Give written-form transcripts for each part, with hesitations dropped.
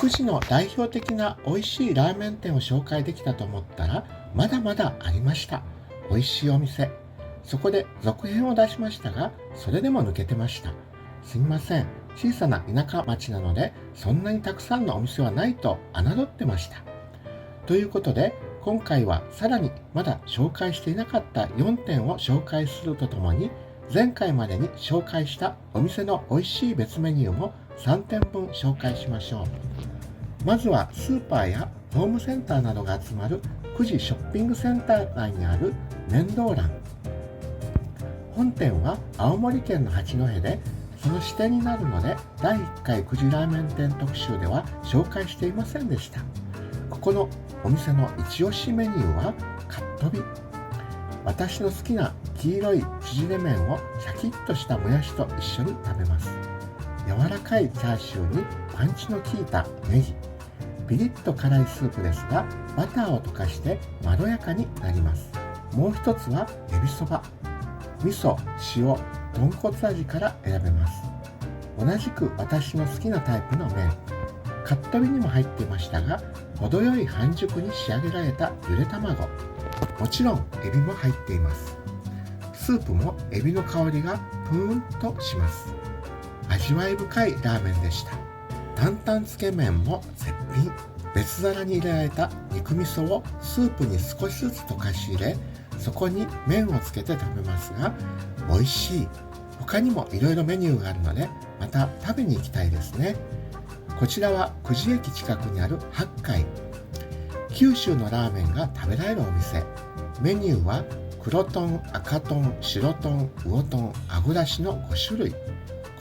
9時の代表的な美味しいラーメン店を紹介できたと思ったら、まだまだありました。美味しいお店。そこで続編を出しましたが、それでも抜けてました。すみません。小さな田舎町なので、そんなにたくさんのお店はないと侮ってました。ということで、今回はさらにまだ紹介していなかった4点を紹介するとともに、前回までに紹介したお店の美味しい別メニューも3点分紹介しましょう。まずはスーパーやホームセンターなどが集まる久慈ショッピングセンター内にある麺道蘭。本店は青森県の八戸で、その支店になるので第1回久慈ラーメン店特集では紹介していませんでした。ここのお店の一押しメニューはかっとび。私の好きな黄色い縮れ麺をシャキッとしたもやしと一緒に食べます。柔らかいチャーシューにパンチの効いたネギ、ピリッと辛いスープですが、バターを溶かしてまろやかになります。もう一つはエビそば。味噌、塩、豚骨味から選べます。同じく私の好きなタイプの麺。かっとびにも入っていましたが、程よい半熟に仕上げられたゆで卵。もちろんエビも入っています。スープもエビの香りがプーンとします。味わい深いラーメンでした。担々つけ麺も絶品。別皿に入れられた肉味噌をスープに少しずつ溶かし入れ、そこに麺をつけて食べますが、美味しい。他にもいろいろメニューがあるので、また食べに行きたいですね。こちらは久慈駅近くにある八海。九州のラーメンが食べられるお店。メニューは黒豚、赤豚、白豚、魚豚、あぐらしの5種類。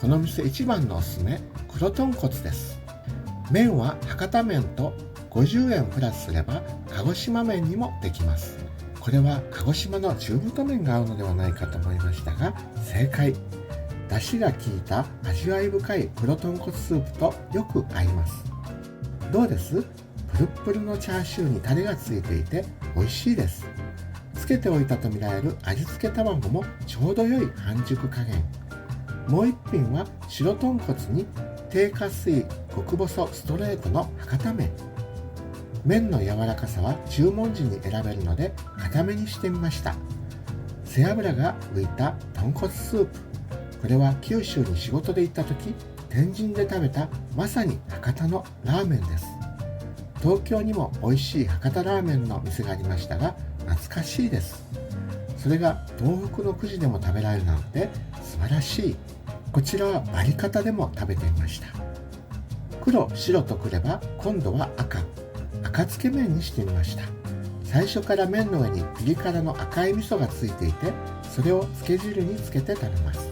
この店一番のおすすめ、黒豚骨です。麺は博多麺と50円プラスすれば鹿児島麺にもできます。これは鹿児島の中太麺が合うのではないかと思いましたが、正解。出汁が効いた味わい深い黒豚骨スープとよく合います。どうです？プルップルのチャーシューにタレがついていて美味しいです。つけておいたとみられる味付け卵もちょうど良い半熟加減。もう一品は白豚骨に低加水極細ストレートの博多麺。麺の柔らかさは注文時に選べるので固めにしてみました。背脂が浮いた豚骨スープ。これは九州に仕事で行った時、天神で食べたまさに博多のラーメンです。東京にも美味しい博多ラーメンの店がありましたが、懐かしいです。それが東北の久慈でも食べられるなんて素晴らしい。こちらはバリカタでも食べてみました。黒白とくれば今度は赤つけ麺にしてみました。最初から麺の上にピリ辛の赤い味噌がついていて、それをつけ汁につけて食べます。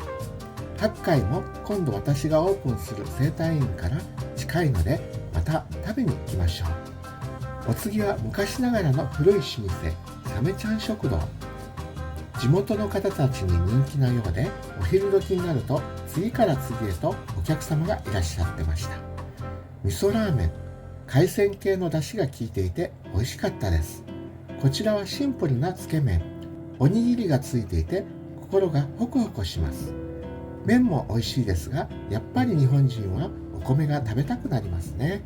八海も今度私がオープンする整体院から近いので、また食べに行きましょう。お次は昔ながらの古い老舗サメちゃん食堂。地元の方たちに人気なようで、お昼時になると次から次へとお客様がいらっしゃってました。味噌ラーメン、海鮮系の出汁が効いていて美味しかったです。こちらはシンプルなつけ麺。おにぎりがついていて心がホクホクします。麺も美味しいですが、やっぱり日本人はお米が食べたくなりますね。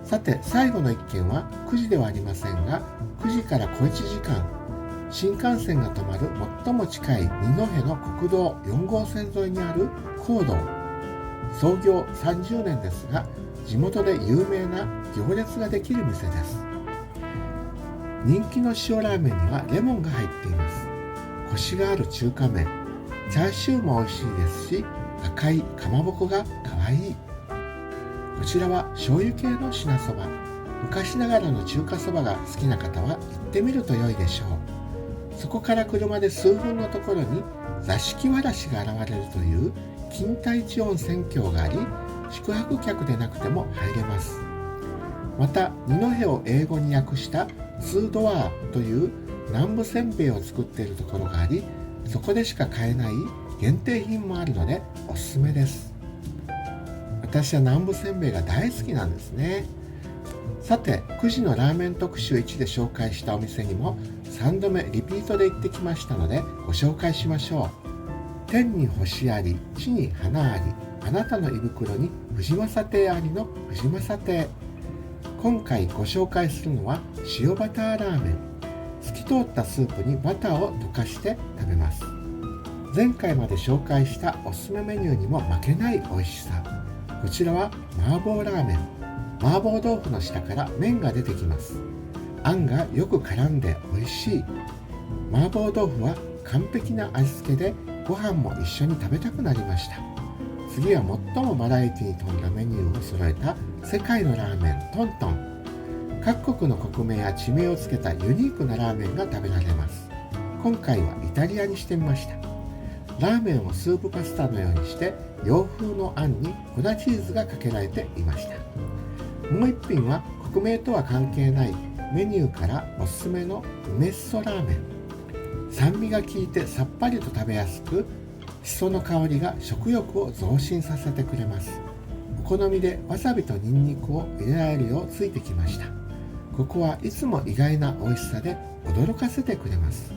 さて最後の一軒は久慈ではありませんが、久慈から小1時間、新幹線が止まる最も近い二戸の国道4号線沿いにある香道。創業30年ですが、地元で有名な行列ができる店です。人気の塩ラーメンにはレモンが入っています。コシがある中華麺。チャーシューも美味しいですし、赤いかまぼこがかわいい。こちらは醤油系の品そば。昔ながらの中華そばが好きな方は行ってみると良いでしょう。そこから車で数分のところに座敷わらしが現れるという金田一温泉郷があり、宿泊客でなくても入れます。また二戸を英語に訳したツードアーという南部せんべいを作っているところがあり、そこでしか買えない限定品もあるのでおすすめです。私は南部せんべいが大好きなんですね。さて9時のラーメン特集1で紹介したお店にも3度目リピートで行ってきましたのでご紹介しましょう。天に星あり、地に花あり、あなたの胃袋に藤正亭ありの藤正亭。今回ご紹介するのは塩バターラーメン。透き通ったスープにバターを溶かして食べます。前回まで紹介したおすすめメニューにも負けない美味しさ。こちらは麻婆ラーメン。麻婆豆腐の下から麺が出てきます。あんがよく絡んで美味しい。麻婆豆腐は完璧な味付けでご飯も一緒に食べたくなりました。次は最もバラエティに富んだメニューを揃えた世界のラーメントントン。各国の国名や地名をつけたユニークなラーメンが食べられます。今回はイタリアにしてみました。ラーメンをスープパスタのようにして洋風のあんに粉チーズがかけられていました。もう一品は国名とは関係ないメニューからおすすめの梅しそラーメン。酸味が効いてさっぱりと食べやすく、しその香りが食欲を増進させてくれます。お好みでわさびとニンニクを入れられるようついてきました。ここはいつも意外な美味しさで驚かせてくれます。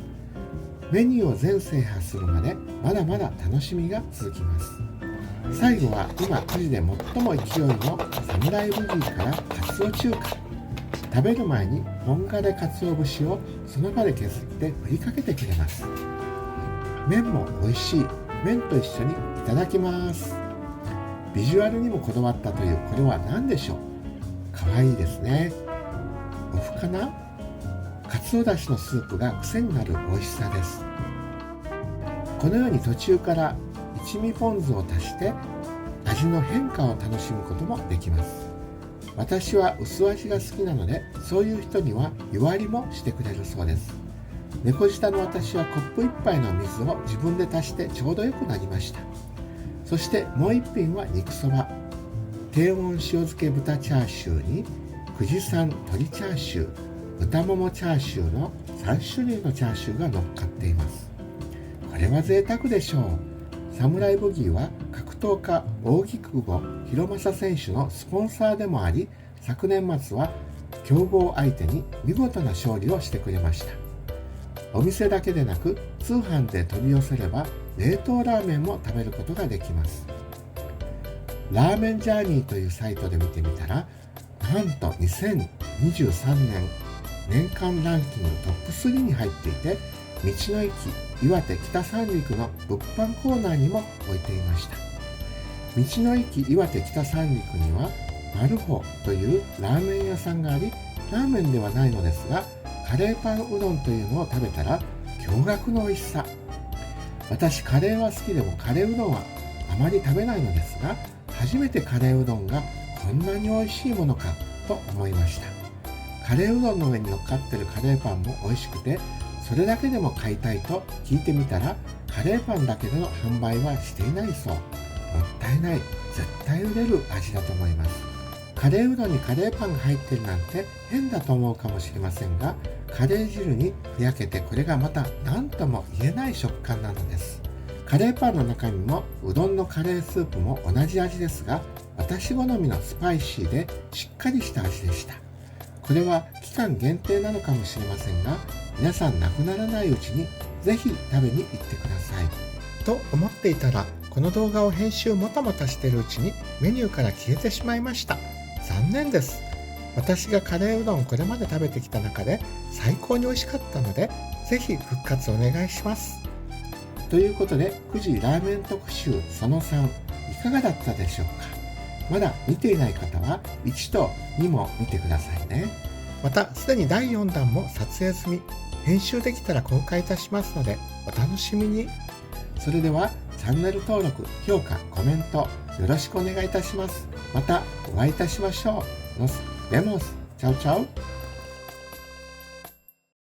メニューを全制覇するまでまだまだ楽しみが続きます。最後は今9時で最も勢いのサムライブギーからカツオ中華。食べる前に本枯れかつお節をその場で削って振りかけてくれます。麺も美味しい。麺と一緒にいただきます。ビジュアルにもこだわったというこれは何でしょう。かわいいですね。お麩かな。かつおだしのスープが癖になる美味しさです。このように途中から一味ポン酢を足して味の変化を楽しむこともできます。私は薄味が好きなので、そういう人には湯割りもしてくれるそうです。猫舌の私はコップ1杯の水を自分で足してちょうどよくなりました。そしてもう一品は肉そば。低温塩漬け豚チャーシューに久慈産鶏チャーシュー、豚ももチャーシューの3種類のチャーシューが乗っかっています。これは贅沢でしょう。サムライブギーは格闘家扇久保博正選手のスポンサーでもあり、昨年末は強豪相手に見事な勝利をしてくれました。お店だけでなく通販で取り寄せれば冷凍ラーメンも食べることができます。ラーメンジャーニーというサイトで見てみたら、なんと2023年年間ランキングトップ3に入っていて、道の駅岩手北三陸の物販コーナーにも置いていました。道の駅岩手北三陸にはマルホというラーメン屋さんがあり、ラーメンではないのですがカレーパンうどんというのを食べたら驚愕の美味しさ。私カレーは好きでもカレーうどんはあまり食べないのですが、初めてカレーうどんがこんなに美味しいものかと思いました。カレーうどんの上に乗っかってるカレーパンも美味しくて、それだけでも買いたいと聞いてみたら、カレーパンだけでの販売はしていないそう。もったいない。絶対売れる味だと思います。カレーうどんにカレーパンが入ってるなんて変だと思うかもしれませんが、カレー汁にふやけてこれがまた何とも言えない食感なのです。カレーパンの中身もうどんのカレースープも同じ味ですが、私好みのスパイシーでしっかりした味でした。これは期間限定なのかもしれませんが、皆さんなくならないうちにぜひ食べに行ってください。と思っていたら、この動画を編集もたもたしているうちにメニューから消えてしまいました。残念です。私がカレーうどんこれまで食べてきた中で最高に美味しかったので、ぜひ復活お願いします。ということで、9時ラーメン特集その3、いかがだったでしょうか。まだ見ていない方は1と2も見てくださいね。またすでに第4弾も撮影済み、編集できたら公開いたしますのでお楽しみに。それではチャンネル登録、評価、コメントよろしくお願いいたします。またお会いいたしましょう。ノスレモス、チャオチャオ。